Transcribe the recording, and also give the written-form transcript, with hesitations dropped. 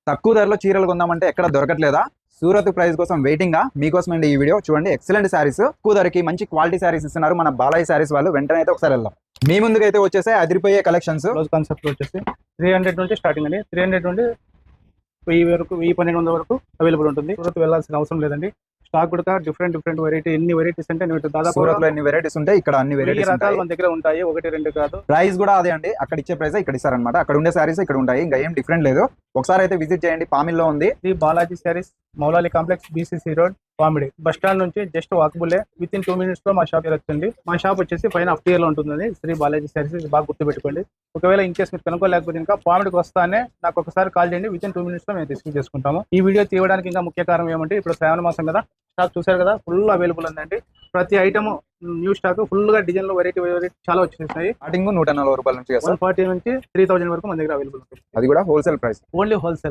తక్కువ ధరలో చీరలు కొందామంటే ఎక్కడ దొరకట్లేదా? సూరత్ ప్రైస్ కోసం వెయిటింగ్ మీకోసం అండి ఈ వీడియో. చూడండి, ఎక్సలెంట్ శారీస్ తక్కువ ధరకి మంచి క్వాలిటీ శారీస్ ఇస్తున్నారు మన బాలాజీ శారీస్ వాళ్ళు. వెంటనే అయితే ఒకసారి వెళ్దాం. మీ ముందుకు అయితే వచ్చేసి అదిరిపోయే కలెక్షన్స్. రోజు కాన్సెప్ట్ వచ్చేసి 300 నుంచి స్టార్టింగ్ అండి. 300 నుండి 1000 వరకు, 1200 వరకు అవైలబుల్ ఉంటుంది. సూరత్ వెళ్ళాల్సిన అవసరం లేదండి. స్టాక్ కూడా డిఫరెంట్ వెరైటీ, ఎన్ని వెరైటీస్ అంటే దాదాపు సూరత్ లో ఎన్ని వెరైటీస్ ఉంటాయి, ఇక్కడ అన్ని వెరైటీస్ రకాలు మన దగ్గర ఉంటాయి. 1-2 కాదు. ప్రైస్ కూడా అదే అండి, అక్కడ ఇచ్చే ప్రైస్ ఇక్కడ ఇస్తారనమాట. అక్కడ ఉండే శారీస్ ఇక్కడ ఉంటాయి, ఇంకా ఏం డిఫరెంట్ లేదు. ఒకసారి అయితే విజిట్ చేయండి. పామిల్లో ఉంది ఇది Balaji sarees, Moulali complex, BCC road, Pamidi bus stand నుంచి just walkable. Within 2 minutes లో మా షాప్ వచ్చండి. మా షాప్ వచ్చేసి పైన అఫ్టియర్ లో ఉంటుంది. శ్రీ బాలాజీ శారీస్ బాగా గుర్తుపెట్టుకోండి. ఒకవేళ ఇన్ కేసు మీరు కనుక్కోలేకపోతే ఇంకా పామిడికి వస్తానే నాకు ఒకసారి కాల్ చేయండి. విత్ ఇన్ 2 minutes లో మేము రిసీవ్ చేసుకుంటాము. ఈ వీడియో తీయడానికి ఇంకా ముఖ్య కారణం ఏమంటే ఇప్పుడు శ్రావణ మాసం కదా, స్టాక్ చూసారు కదా, ఫుల్ అవైలబుల్ ఉందండి. ప్రతి ఐటమ్ న్యూ స్టాక్, ఫుల్ గా డిజైన్ లో వెరైటీ చాలా వచ్చేసాయి. స్టార్టింగ్ 140 రూపాయల నుంచి 140 నుంచి 3000 వరకు మన దగ్గర అవైలబుల్ ఉంటుంది. అది కూడా హోల్సేల్ ప్రైస్, ఓన్లీ హోల్సేల్.